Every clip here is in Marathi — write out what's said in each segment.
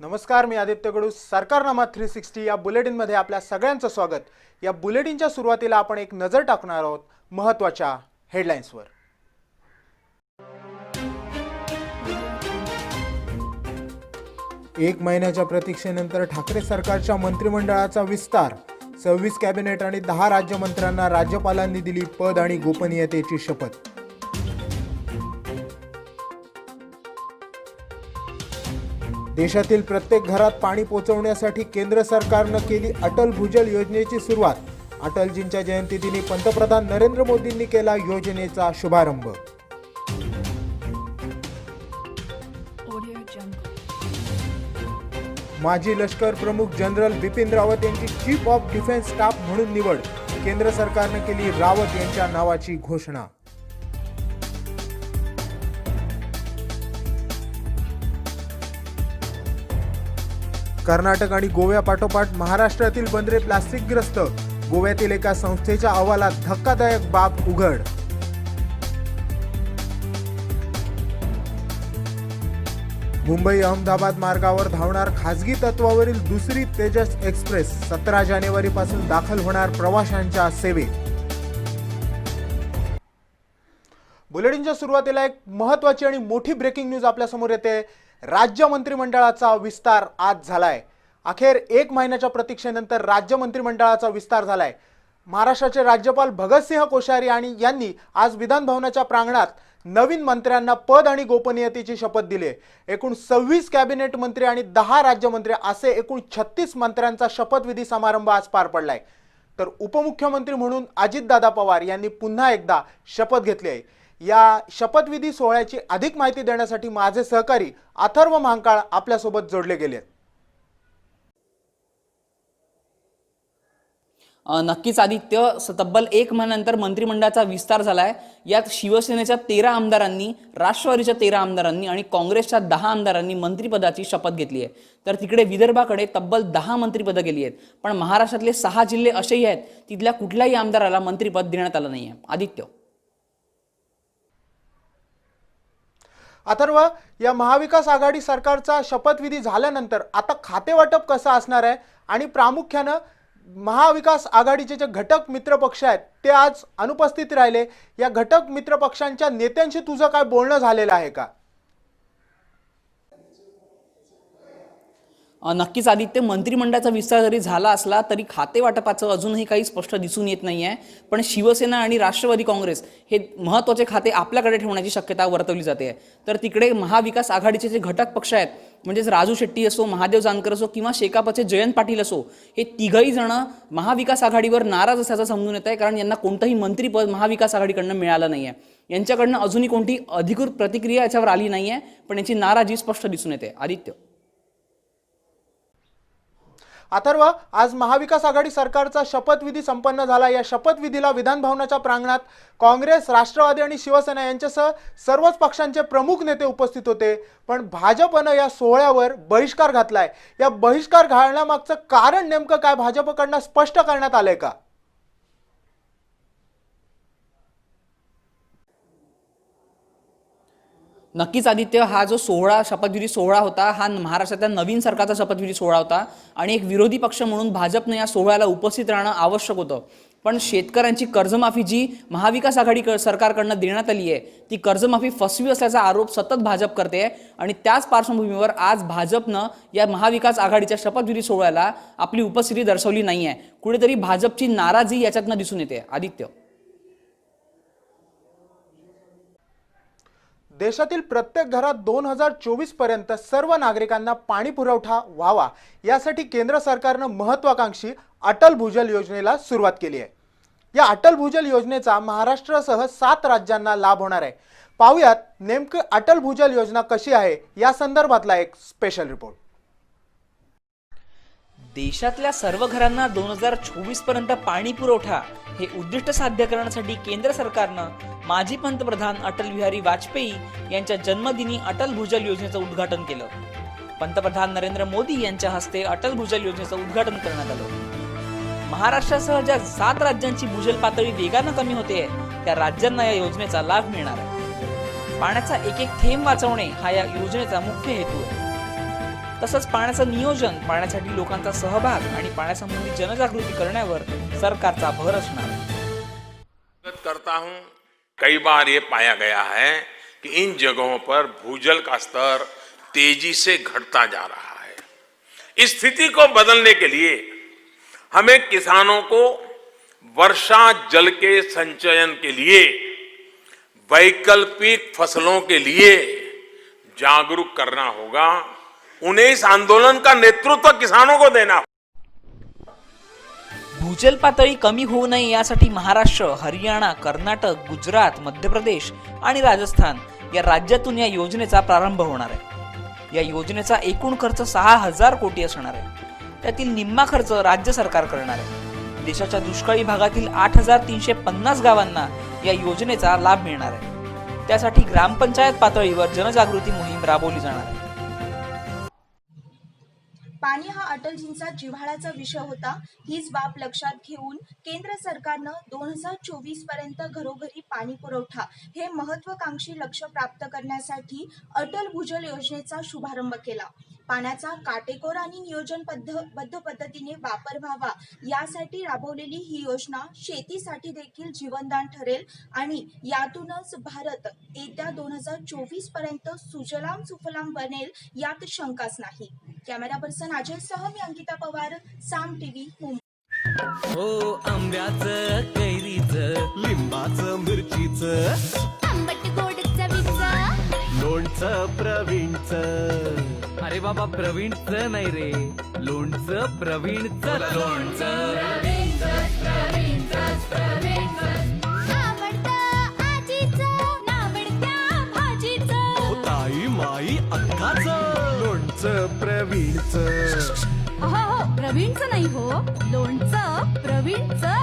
नमस्कार, मी आदित्य कडू. सरकारनामा 360 या बुलेटिनमध्ये आपल्या सगळ्यांचं स्वागत. या बुलेटिनच्या सुरुवातीला आपण एक नजर टाकणार आहोत महत्त्वाच्या हेडलाईन्सवर. एक महिन्याच्या प्रतीक्षेनंतर ठाकरे सरकारच्या मंत्रिमंडळाचा विस्तार. 26 कॅबिनेट आणि 10 राज्यमंत्र्यांना राज्यपालांनी दिली पद आणि गोपनीयतेची शपथ. देशातील प्रत्येक घरात पाणी पोहोचवण्यासाठी केंद्र सरकारनं केली अटल भूजल योजनेची सुरुवात. अटलजींच्या जयंतीदिनी पंतप्रधान नरेंद्र मोदींनी केला योजनेचा शुभारंभ. माजी लष्कर प्रमुख जनरल बिपिन रावत यांची चीफ ऑफ डिफेन्स स्टाफ म्हणून निवड. केंद्र सरकारनं केली रावत यांच्या नावाची घोषणा. कर्नाटक आणि गोव्यापाठोपाठ महाराष्ट्रातील बंदरे प्लास्टिकग्रस्त. गोव्यातील एका संस्थेच्या अहवालात धक्कादायक बाब उघड. मुंबई अहमदाबाद मार्गावर धावणार खासगी तत्वावरील दुसरी तेजस एक्सप्रेस 17 जानेवारीपासून दाखल होणार प्रवाशांच्या सेवेत. बुलेटिनच्या सुरुवातीला एक महत्त्वाची आणि मोठी ब्रेकिंग न्यूज आपल्या समोर येते. राज्य मंत्रिमंडळाचा विस्तार आज झालाय. अखेर एक महिन्याच्या प्रतीक्षेनंतर राज्य मंत्रिमंडळाचा विस्तार झालाय. महाराष्ट्राचे राज्यपाल भगतसिंह कोश्यारी यांनी आज विधान भवनाच्या प्रांगणात नवीन मंत्र्यांना पद आणि गोपनीयतेची शपथ दिली. एकूण 26 कॅबिनेट मंत्री आणि 10 राज्यमंत्री असे एकूण 36 मंत्र्यांचा शपथविधी समारंभ आज पार पडलाय. तर उपमुख्यमंत्री म्हणून अजितदादा पवार यांनी पुन्हा एकदा शपथ घेतली आहे. या शपथविधी सोहळ्याची अधिक माहिती देण्यासाठी माझे सहकारी अथर्व महांकाळ आपल्यासोबत जोडले गेले. नक्कीच आदित्य, तब्बल एक महिन्यानंतर मंत्रिमंडळाचा विस्तार झालाय. यात शिवसेनेच्या 13 आमदारांनी, राष्ट्रवादीच्या 13 आमदारांनी आणि काँग्रेसच्या 10 आमदारांनी मंत्रिपदाची शपथ घेतली आहे. तर तिकडे विदर्भाकडे तब्बल 10 मंत्रिपदं गेली आहेत. पण महाराष्ट्रातले 6 जिल्हे असेही आहेत तिथल्या कुठल्याही आमदाराला मंत्रिपद देण्यात आलं नाहीये. आदित्य, अथर्व, या महाविकास आघाडी सरकारचा शपथविधी झाल्यानंतर आता खातेवाटप कसं असणार आहे आणि प्रामुख्यानं महाविकास आघाडीचे जे घटक मित्र पक्ष आहेत ते आज अनुपस्थित राहिले. या घटक मित्र पक्षांच्या नेत्यांशी तुझं काय बोलणं झालेलं आहे का? नक्कीच आदित्य, मंत्रिमंडळाचा विस्तार जरी झाला असला तरी खाते वाटपाचं अजूनही काही स्पष्ट दिसून येत नाहीये. पण शिवसेना आणि राष्ट्रवादी काँग्रेस हे महत्त्वाचे खाते आपल्याकडे ठेवण्याची शक्यता वर्तवली जाते. तर तिकडे महाविकास आघाडीचे जे घटक पक्ष आहेत, म्हणजेच राजू शेट्टी असो, महादेव जानकर असो किंवा शेकापचे जयंत पाटील असो, हे तिघही जण महाविकास आघाडीवर नाराज असल्याचं समजून येत आहे. कारण यांना कोणतंही मंत्रिपद महाविकास आघाडीकडनं मिळालं नाहीये. यांच्याकडनं अजूनही कोणती अधिकृत प्रतिक्रिया याच्यावर आली नाहीये, पण यांची नाराजी स्पष्ट दिसून येते. आदित्य, अथर्व, आज महाविकास आघाडी सरकारचा शपथविधी संपन्न झाला. या शपथविधीला विधान भवनाच्या प्रांगणात काँग्रेस, राष्ट्रवादी आणि शिवसेना यांच्यासह सर्वच पक्षांचे प्रमुख नेते उपस्थित होते. पण भाजपनं या सोहळ्यावर बहिष्कार घातलाय. या बहिष्कार घालण्यामागचं कारण नेमकं काय भाजपकडनं स्पष्ट करण्यात आलंय का? नक्कीच आदित्य, हा जो शपथविधी सोहळा होता हा महाराष्ट्रातल्या नवीन सरकारचा शपथविधी सोहळा होता आणि एक विरोधी पक्ष म्हणून भाजपने या सोहळ्याला उपस्थित राहणं आवश्यक होतं. पण शेतकऱ्यांची कर्जमाफी जी महाविकास आघाडी सरकारकडनं देण्यात आली आहे ती कर्जमाफी फसवी असल्याचा आरोप सतत भाजप करते. आणि त्याच पार्श्वभूमीवर आज भाजपनं या महाविकास आघाडीच्या शपथविधी सोहळ्याला आपली उपस्थिती दर्शवली नाही आहे. कुठेतरी भाजपची नाराजी याच्यातनं दिसून येते. आदित्य, देशातील प्रत्येक घरात 2024 पर्यंत सर्व नागरिकांना पाणी पुरवठा व्हावा यासाठी केंद्र सरकारनं महत्त्वाकांक्षी अटल भूजल योजनेला सुरुवात केली आहे. या अटल भूजल योजनेचा महाराष्ट्रासह 7 राज्यांना लाभ होणार आहे. पाहूयात नेमकं अटल भूजल योजना कशी आहे या संदर्भातला एक स्पेशल रिपोर्ट. देशातल्या सर्व घरांना 2024 पर्यंत पाणी पुरवठा हे उद्दिष्ट साध्य करण्यासाठी केंद्र सरकारनं माजी पंतप्रधान अटल बिहारी वाजपेयी यांच्या जन्मदिनी अटल भूजल योजनेचं उद्घाटन केलं. पंतप्रधान नरेंद्र मोदी यांच्या हस्ते अटल भूजल योजनेचं उद्घाटन करण्यात आलं. महाराष्ट्रासह ज्या 7 राज्यांची भूजल पातळी वेगानं कमी होते त्या राज्यांना या योजनेचा लाभ मिळणार आहे. पाण्याचा एक एक थेंब वाचवणे हा या योजनेचा मुख्य हेतू आहे. तसंच पाण्याचं नियोजन, पाण्यासाठी लोकांचा सहभाग आणि पाण्यासंबंधी जनजागृती करण्यावर सरकारचा भर असणार आहे. करता हूं, कई बार ये पाया गया है कि इन जगहों पर भूजल का स्तर तेजी से घटता जा रहा है. इस स्थिति को बदलने के लिए हमें किसानों को वर्षा जल के संचयन के लिए, वैकल्पिक फसलों के लिए जागरूक करना होगा. उन्हें इस आंदोलन का नेतृत्व किसानों को देना. भूजल पातळी कमी होऊ नये यासाठी महाराष्ट्र, हरियाणा, कर्नाटक, गुजरात, मध्य प्रदेश आणि राजस्थान या राज्यातून या योजनेचा प्रारंभ होणार आहे. या योजनेचा एकूण खर्च 6,000 कोटी असणार आहे. त्यातील निम्मा खर्च राज्य सरकार करणार आहे. देशाच्या दुष्काळी भागातील 8,350 गावांना या योजनेचा लाभ मिळणार आहे. त्यासाठी ग्रामपंचायत पातळीवर जनजागृती मोहीम राबवली जाणार आहे. पाणी हा अटलजींचा जिव्हाळ्याचा विषय होता. हीच बाब लक्षात घेऊन केंद्र सरकारनं 2024 पर्यंत घरोघरी पाणी पुरवठा हे महत्वाकांक्षी लक्ष्य प्राप्त करण्यासाठी अटल भूजल योजनेचा शुभारंभ केला. पाण्याचा काटेकोर आणि नियोजनबद्ध पद्धतीने वापर व्हावा यासाठी राबवलेली ही योजना शेतीसाठी देखील जीवनदान ठरेल आणि यातूनच भारत येत्या 2024 पर्यंत सुजलाम सुफलाम बनेल यात शंकाच नाही. कॅमेरा पर्सन अजय सह मी अंकिता पवार, साम टीव्ही, मुंबई. हो आंब्याचं, कैरीचं, लिंबाचं, मिरचीचं, आंबट गोड चवीचं, लोणचं प्रवीणचं. अरे बाबा प्रवीणचं नाही रे, लोणचं प्रवीणचं. लोणचं आवडतं आजीचं, नावडत्या भाजीचं. ताई माई अक्काचं, लोणचं प्रवीणचं. हो प्रवीणचं नाही हो, लोणचं प्रवीणचं.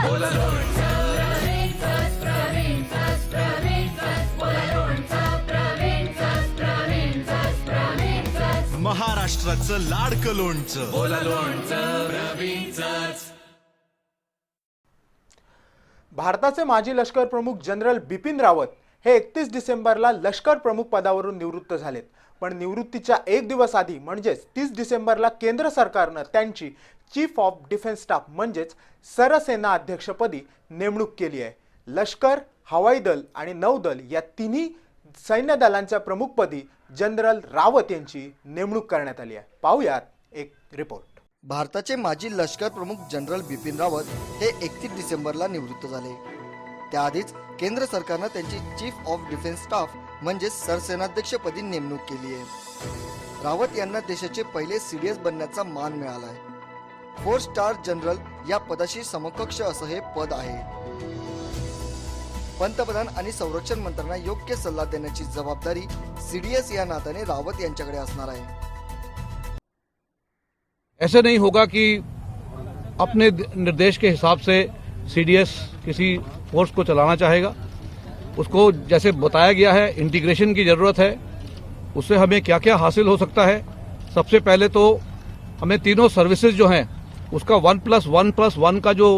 महाराष्ट्राचं लाडकं लोणचं. लोणचं प्रवीणचं. भारताचे माजी लष्कर प्रमुख जनरल बिपिन रावत हे 31 डिसेंबरला लष्कर प्रमुख पदावरून निवृत्त झालेत. पण निवृत्तीच्या एक दिवस आधी म्हणजेच 30 डिसेंबरला केंद्र सरकारनं त्यांची चीफ ऑफ डिफेन्स स्टाफ म्हणजेच सरसेना अध्यक्षपदी नेमणूक केली आहे. लष्कर, हवाई दल आणि नौदल या तिन्ही सैन्य दलांच्या प्रमुखपदी जनरल रावत यांची नेमणूक करण्यात आली आहे. पाहूयात एक रिपोर्ट. भारताचे माजी लष्कर प्रमुख जनरल बिपिन रावत हे 31 डिसेंबरला निवृत्त झाले. त्याआधीच केंद्र सरकारनं त्यांची चीफ ऑफ डिफेन्स स्टाफ म्हणजे सरसेनाध्यक्षपदी नेमणूक केली आहे. रावत यांना देशाचे पहिले सीडीएस बनण्याचा मान मिळाला आहे. 4 स्टार जनरल या पदाशी समकक्ष असं हे पद आहे. पंतप्रधान आणि संरक्षण मंत्र्यांना योग्य सल्ला देण्याची जबाबदारी सीडीएस या नात्याने रावत यांच्याकडे असणार आहे. ऐसे नहीं होगा कि अपने निर्देश के हिसाब से सीडीएस किसी फोर्स को चलाना चाहेगा. उसको जैसे बताया गया है इंटीग्रेशन की ज़रूरत है. उससे हमें क्या क्या हासिल हो सकता है. सबसे पहले तो हमें तीनों सर्विसेज जो हैं उसका 1+1+1 का जो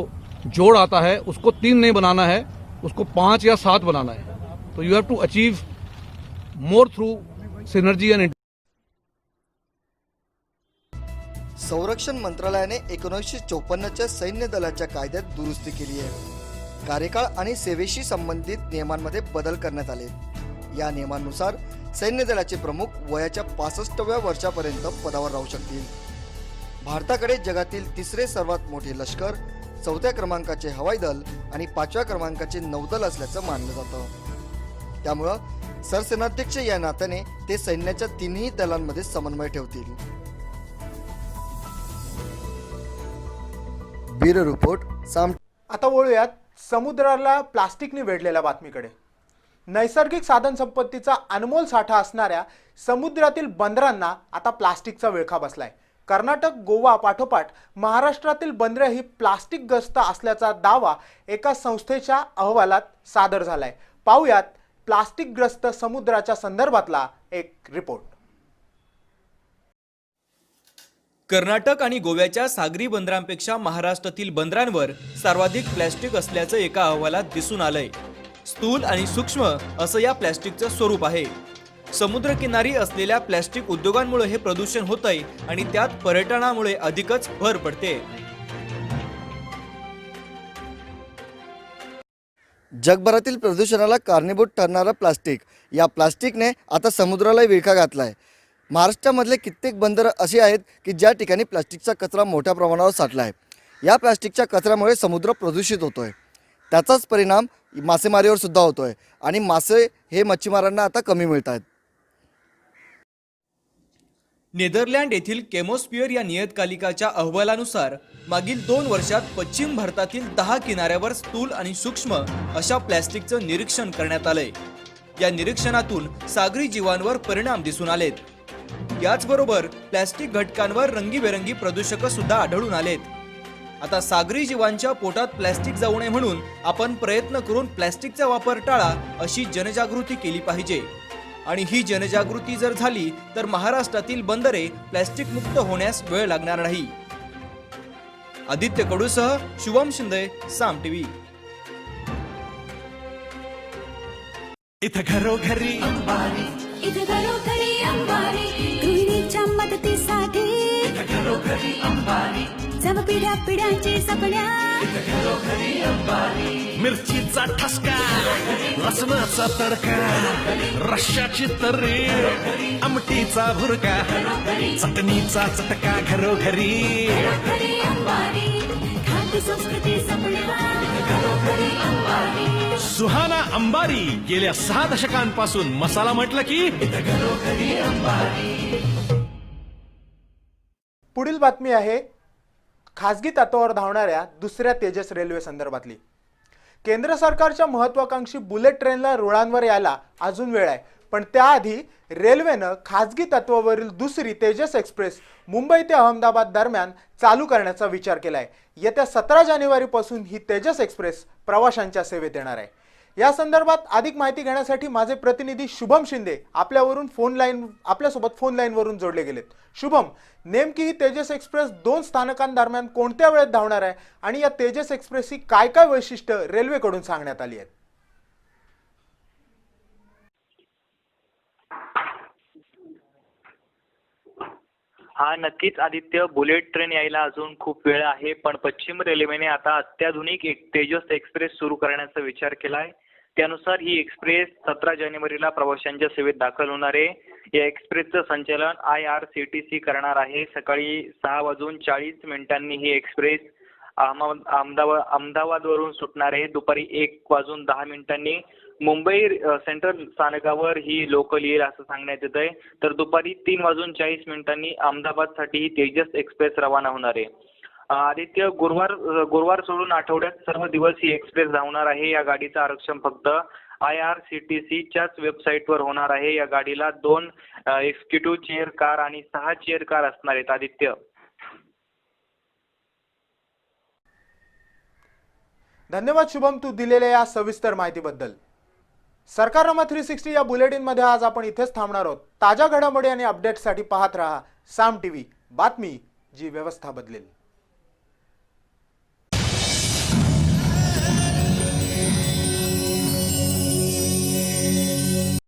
जोड़ आता है उसको 3 नहीं बनाना है, उसको 5 या 7 बनाना है. तो you have to achieve more through synergy and. संरक्षण मंत्रालयाने 1954च्या सैन्य दलाच्या कायद्यात दुरुस्ती केली आहे. कार्यकाळ आणि सेवेशी संबंधित नियमांमध्ये बदल करण्यात आले. या नियमांनुसार सैन्य दलाचे प्रमुख वयाच्या 65व्या वर्षापर्यंत पदावर राहू शकतील. भारताकडे जगातील 3रे सर्वात मोठे लष्कर, 4थ्या क्रमांकाचे हवाई दल आणि 5व्या क्रमांकाचे नौदल असल्याचं मानलं जातं. त्यामुळं सरसेनाध्यक्ष या नात्याने ते सैन्याच्या तिन्ही दलांमध्ये समन्वय ठेवतील. ब्युरो रिपोर्ट, साम. आता वळूयात समुद्राला प्लास्टिकने वेढलेल्या बातमीकडे. नैसर्गिक साधन संपत्तीचा अनमोल साठा असणाऱ्या समुद्रातील बंदरांना आता प्लास्टिकचा विळखा बसलाय. कर्नाटक, गोवा पाठोपाठ महाराष्ट्रातील बंदरे ही प्लास्टिकग्रस्त असल्याचा दावा एका संस्थेच्या अहवालात सादर झालाय. पाहूयात प्लास्टिकग्रस्त समुद्राच्या संदर्भातला एक रिपोर्ट. कर्नाटक आणि गोव्याच्या सागरी बंदरांपेक्षा महाराष्ट्रातील बंदरांवर सर्वाधिक प्लॅस्टिक असल्याचं एका अहवालात दिसून आलंय. स्थूल आणि सूक्ष्म असं या प्लॅस्टिकचं स्वरूप आहे. समुद्रकिनारी असलेल्या प्लॅस्टिक उद्योगांमुळे हे प्रदूषण होतंय आणि त्यात पर्यटनामुळे अधिकच भर पडते. जगभरातील प्रदूषणाला कारणीभूत ठरणारं प्लास्टिक, या प्लास्टिकने आता समुद्राला विळखा घातलाय. महाराष्ट्रामधले कित्येक बंदरं अशी आहेत की ज्या ठिकाणी प्लास्टिकचा कचरा मोठ्या प्रमाणावर साठला आहे. या प्लास्टिकच्या कचऱ्यामुळे समुद्र प्रदूषित होतोय. त्याचाच परिणाम मासेमारीवर सुद्धा होतोय आणि मासे हे मच्छीमारांना आता कमी मिळत आहेत. नेदरलँड येथील केमोस्पियर या नियतकालिकाच्या अहवालानुसार मागील 2 वर्षात पश्चिम भारतातील 10 किनाऱ्यावर स्थूल आणि सूक्ष्म अशा प्लॅस्टिकचं निरीक्षण करण्यात आलंय. या निरीक्षणातून सागरी जीवांवर परिणाम दिसून आलेत. याचबरोबर प्लॅस्टिक घटकांवर रंगीबेरंगी प्रदूषक सुद्धा आढळून आलेत. आता सागरी जीवांच्या पोटात प्लॅस्टिक जाऊ नये म्हणून आपण प्रयत्न करून प्लॅस्टिकचा वापर टाळा अशी जनजागृती केली पाहिजे. आणि ही जनजागृती जर झाली तर महाराष्ट्रातील बंदरे प्लॅस्टिक मुक्त होण्यास वेळ लागणार नाही. आदित्य कडूसह शुभम शिंदे, साम टीव्ही. इथं घरोघरी इथं घरोघरी अंबारी, गृहिणीच्या मदतीसाठी जम पिढ्या पिढ्यांची सपन्या, मिरचीचा ठसका, लसणाचा तडका, रश्शाची तर्री, आमटीचा भुरका, चटणीचा चटका. घरोघरी खाद्य संस्कृती सपन्या, सुहाना अंबारी. गेल्या 6 दशकांपासून मसाला म्हटलं की पुढील बातमी आहे खासगी तत्वावर धावणाऱ्या दुसऱ्या तेजस रेल्वे संदर्भातली. केंद्र सरकारच्या महत्वाकांक्षी बुलेट ट्रेनला रुळांवर यायला अजून वेळ आहे, पण त्याआधी रेल्वेनं खासगी तत्वावरील दुसरी तेजस एक्सप्रेस मुंबई ते अहमदाबाद दरम्यान चालू करण्याचा विचार केला आहे. येत्या 17 जानेवारीपासून ही तेजस एक्सप्रेस प्रवाशांच्या सेवेत येणार आहे. या संदर्भात अधिक माहिती घेण्यासाठी माझे प्रतिनिधी शुभम शिंदे आपल्यासोबत फोन लाईनवरून जोडले गेलेत. शुभम, नेमकी ही तेजस एक्सप्रेस 2 स्थानकांदरम्यान कोणत्या वेळेत धावणार आहे आणि या तेजस एक्सप्रेसची काय काय वैशिष्ट्य रेल्वेकडून सांगण्यात आली आहेत? हा नक्कीच आदित्य, बुलेट ट्रेन यायला अजून खूप वेळ आहे, पण पश्चिम रेल्वेने आता अत्याधुनिक एक तेजस एक्सप्रेस सुरू करण्याचा विचार केलाय. त्यानुसार ही एक्सप्रेस 17 जानेवारीला प्रवाशांच्या सेवेत दाखल होणार आहे. या एक्सप्रेसचं संचालन IRCTC करणार आहे. सकाळी 6:40 ही एक्सप्रेस अहमदाबादवरून सुटणार आहे. दुपारी 1:10 मुंबई सेंट्रल स्थानकावर ही लोकल येईल असं सांगण्यात येत आहे. तर दुपारी 3:40 अहमदाबादसाठी ही तेजस एक्सप्रेस रवाना होणार आहे. आदित्य, गुरुवार सोडून आठवड्यात सर्व दिवस ही एक्सप्रेस धावणार आहे. या गाडीचं आरक्षण फक्त IRCTCच्याच वेबसाईटवर होणार आहे. या गाडीला 2 एक्झिक्युटिव्ह चेअर कार आणि 6 चेअर कार असणार आहेत. आदित्य, धन्यवाद शुभम, तू दिलेल्या या सविस्तर माहितीबद्दल. सरकारनामा 360 या बुलेटिनमध्ये आज आपण इथेच थांबणार आहोत. ताज्या घडामोडी आणि अपडेट्ससाठी पाहत रहा साम टीव्ही, बातमी जी व्यवस्था बदलेल.